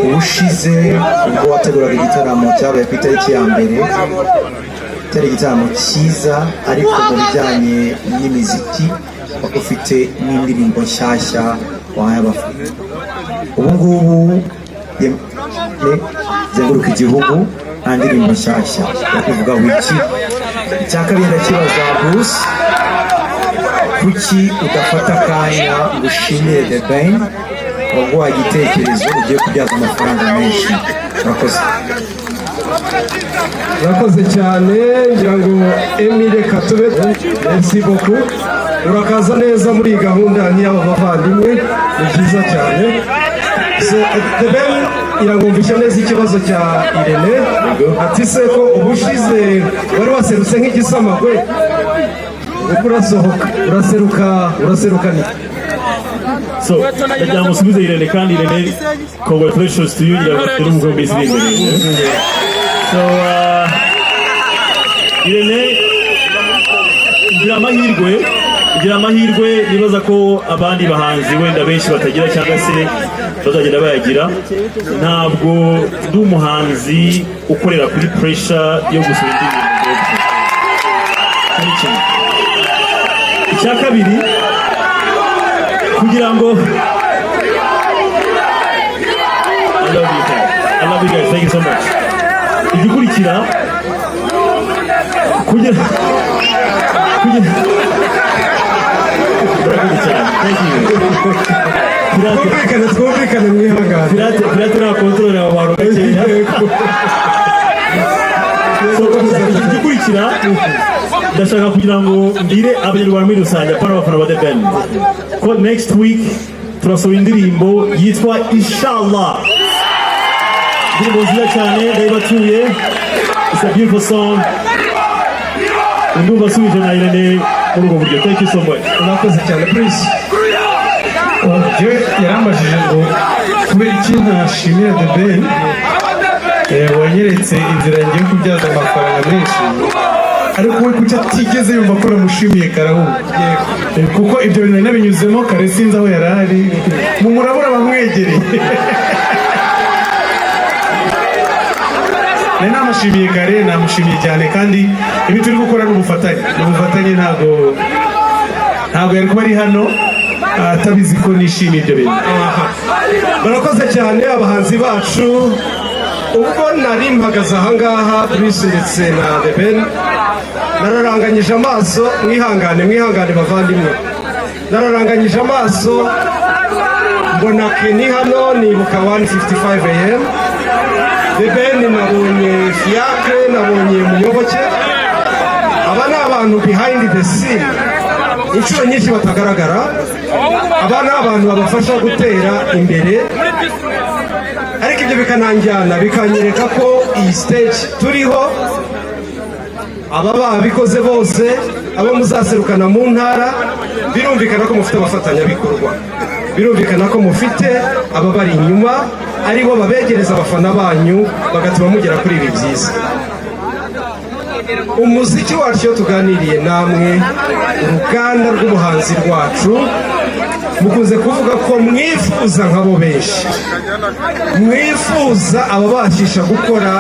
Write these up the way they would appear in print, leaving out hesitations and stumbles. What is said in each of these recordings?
ubushize ubwo wateguraga igitaramo cyabaye ku itariki ya mbere cyari igitaramo cyiza ariko mu bijyanye n'imiziki ufite n'indirimbo nshyashya wahaye abafana. Ubu ngubu zenguruka igihugu nta ndirimbo nshyashya bakuvuga wiki. Icya kabiri ndakibaza Bruce, kuki udafata akanya ngo ushimire The Ben waguha igitekerezo ugiye kubyaza amafaranga menshi? Urakoze cyane, ngira ngo Emile Katube, merci beaucoup, urakaza neza muri iyi gahunda nk'iy'aba bavandimwe, ni byiza cyane. The Ben iragumvisha neza ikibazo cya Irene, ati se ko ubushize wari waserutse nk'igisamagwe uko uraseruka ni so ndagira ngo usubize Irene, kandi Irene congratulations to you, ngira ngo mbese imbere. So Irene igira amahirwe nibaza ko abandi bahanzi wenda benshi batagira cyangwa se bazagenda bayagira. Ntabwo ndi umuhanzi ukorera kuri pressure yo gusura indirimbo. Icya kabiri, kugira ngo I love you guys, thank you so much. Igikurikira kugira twumvikane mwihangane pirate na control ya abantu gakeya. Igikurikira ndashaka kugira ngo mbire abanyarwanda muri rusange apana abafana ba The Ben ko next week turasohora indirimbo yitwa Inshallah. Indirimbo nziza cyane ndayibatuye, it's a beautiful song. Ndumva asubije na Irene muri ubwo buryo. Thank you so much. Urakoze cyane Prince. Yarambajije ngo kubera iki ntashimira The Ben wanyeretse inzira ngiye kubyaza amafaranga menshi, ariko we kuki atigeze yumva ko namushimiye karahu, kuko ibyo bintu nabinyuzemo kare sinzi aho yari ari, murabura bamwegereye. Namushimiye kare, namushimiye cyane, kandi ibi turi gukora n'ubufatanye, ntabwo yari kuba ari hano atabizi ko nishimiye ibyo bintu. Barakoze cyane abahanzi bacu. Ubwo nari mpagaze ahangaha Bruce ndetse na The Ben, nararanganyije amaso, mwihangane bavandimwe, nararanganyije amaso mbona Kenny hano, nibuka 1:55 AM. The Ben nabonye Fiacre, nabonye Muyoboke. Aba ni abantu behind the scene, inshuro nyinshi batagaragara. Aba ni abantu babafasha gutera imbere, ariko ibyo bikananjyana bikanyereka ko iyi stage turiho, aba babikoze bose, abo muzaserukana mu ntara, birumvikana ko mufite abafatanyabikorwa, birumvikana ko mufite ababari inyuma, aribo babegereza abafana banyu bagatuma mugera kuri ibi byiza. Umuziki wacu iyo tuganiriye namwe, uruganda rw'ubuhanzi rwacu, mukunze kuvuga ko mwifuza nk'abo benshi, mwifuza ababashisha gukora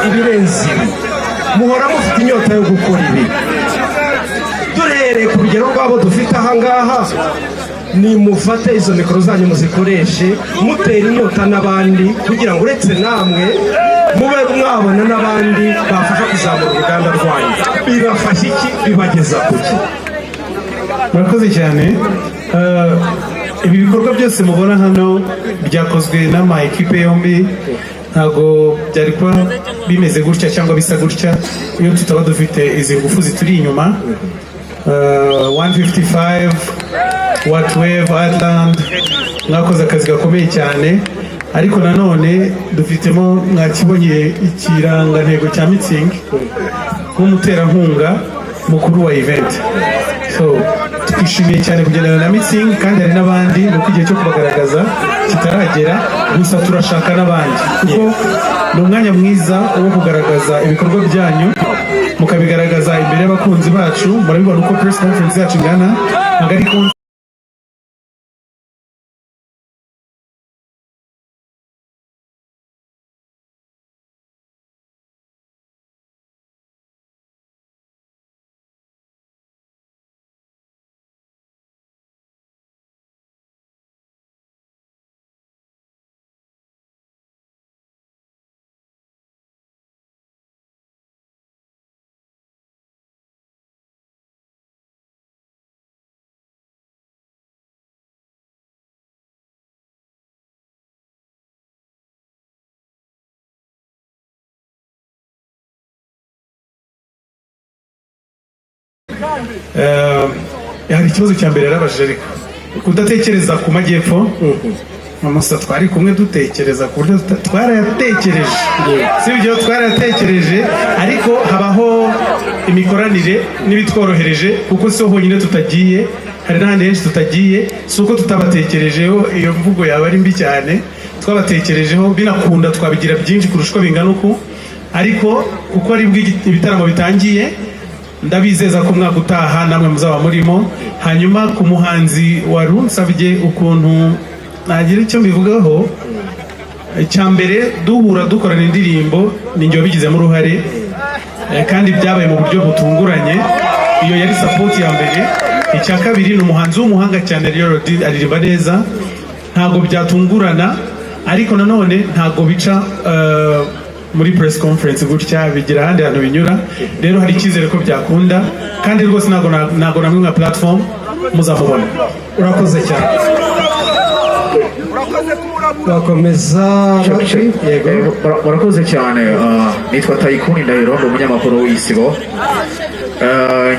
ibirenze ibi, muhora mufite inyota yo gukora ibi. Duhereye ku rugero rw'abo dufite ahangaha, nimufate izo mikoro zanyu muzikoreshe mutera inyota n'abandi, kugira ngo uretse namwe mube mwabona n'abandi bafasha kuzamura uruganda rwanyu. Bibafasha iki? Bibageza kuki? Murakoze cyane. Ibi bikorwa byose mubona hano byakozwe n'ama ekipe yombi, ntabwo byari kuba bimeze gutya cyangwa bisa gutya iyo tutaba dufite izi ngufu zituri inyuma. 1:55 Whatwave Ireland mwakoze akazi gakomeye cyane, ariko nanone dufitemo, mwakibonye ikirangantego cya Mitsing nk'umuterankunga mukuru wa event. So twishimiye cyane kugendana na Mitsing, kandi hari n'abandi, nuko igihe cyo kubagaragaza kitaragera, gusa turashaka n'abandi, kuko ni umwanya mwiza wo kugaragaza ibikorwa byanyu, mukabigaragaza imbere y'abakunzi bacu. Murabibona uko press conference yacu ingana, ntabwo hari ikibazo cya mbere yarabajije ariko kudatekereza ku majyepfo musa twari kumwe dutekereza ku buryo twarayatekereje si ibyo twarayatekereje ariko habaho imikoranire n'ibitworohereje kuko si ho honyine tutagiye hari n'ahandi henshi tutagiye si uko tutabatekerejeho iyo mvugo yaba ari mbi cyane twabatekerejeho binakunda twabigira byinshi kurusha uko bingana uku ariko kuko ari ibitaramo bitangiye ndabizeza ko umwaka utaha namwe muzaba murimo hanyuma ku muhanzi wari unsabye ukuntu nagira icyo mbivugaho icya mbere duhura dukorana indirimbo ni njye wabigizemo uruhare kandi byabaye mu buryo butunguranye iyo yari support ya mbere icya kabiri ni umuhanzi w'umuhanga cyane aririmba neza ntabwo byatungurana ariko nanone ntabwo bica muri press conference gutya bigira ahandi hantu binyura rero hari icyizere ko byakunda kandi rwose ntabwo namwe nka platform muzamubona urakoze cyane turakomeza murakoze cyane nitwa Tayikuni Ndahiro ndi umunyamakuru w'Isibo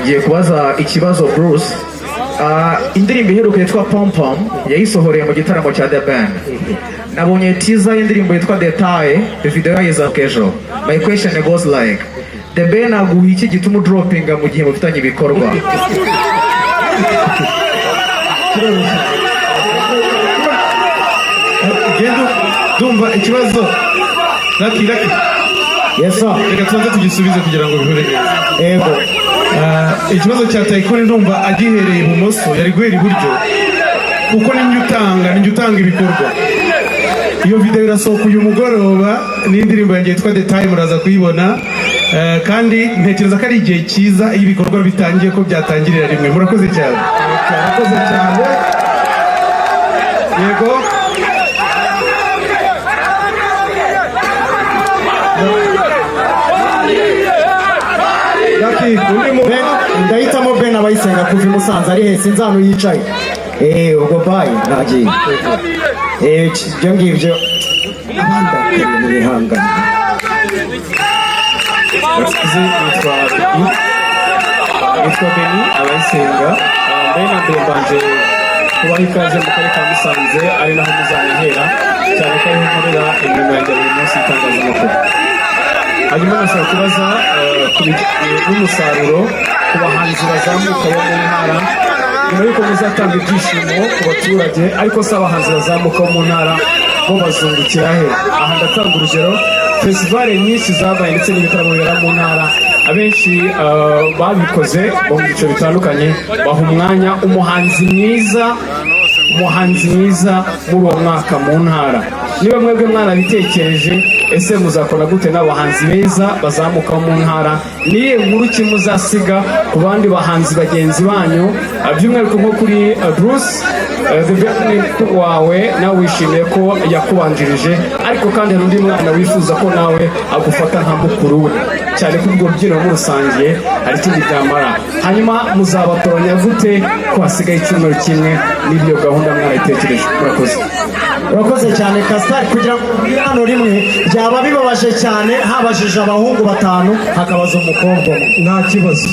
ngiye kubaza ikibazo Bruce indirimbo iheruka yitwa Pom Pom yayisohoreye mu gitaramo cya The Band nabonye teaser y'indirimbo yitwa Detail video yayiza kejo my question goes like The Band aguha iki gituma droppinga mu gihe mufitanye ibikorwa Dumva ikibazo Lucky yes sir reka tubanze tugisubize kugira ngo bihure neza yego ikibazo cya Tayikoni ndumva agihereye ibumoso yari guhera iburyo kuko ninjye utanga ibikorwa iyo video irasohoka uyu mugoroba n'indirimbo yanjye yitwa Detail muraza kuyibona kandi ntekereza ko ari igihe cyiza iyo ibikorwa bitangiye ko byatangirira rimwe murakoze cyane yego ndahitamo Ben Abayisenga kuva i Musanze ari he sinzi ahantu yicaye ubwo bayi ntagiye ibyo ngibyo abandi mu bihangano nitwa Beni Abayisenga mbere na mbere mbanje kubaha ikaze mu karere ka Musanze ari naho muzanihera cyane ko ariho nkorera imirimo yanjye buri munsi y'itangazamakuru hanyuma nashaka kubaza n'umusaruro ku bahanzi bazamuka bo mu ntara nyuma y'uko muzatanga ibyishimo ku baturage ariko si abahanzi bazamuka bo mu ntara bo bazungukira he aha ndatanga urugero festivale nyinshi zabaye ndetse n'ibitaramo bibera mu ntara abenshi babikoze bo mu byiciro bitandukanye baha umwanya umuhanzi mwiza muri uwo mwaka mu ntara niba mwebwe mwarabitekereje ese muzakora gute n'abahanzi beza bazamuka mu ntara niye nkuru ki muzasiga ku bandi bahanzi bagenzi banyu by'umwihariko nko kuri Bruce wawe nawe wishimiye ko yakubanjirije ariko kandi hari undi mwana wifuza ko nawe agufata nka mukuru we cyane ko ubwo rubyiniro murusangiye hari ikindi byamara hanyuma muzabatoranya gute ko hasigaye icyumweru kimwe n'ibyo gahunda mwarayitekereje urakoze cyane Kasitari kugira ngo hano rimwe byaba bibabaje cyane habajije abahungu 5 hakabaza umukobwa nta kibazo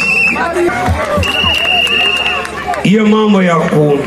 iyo mama yakunda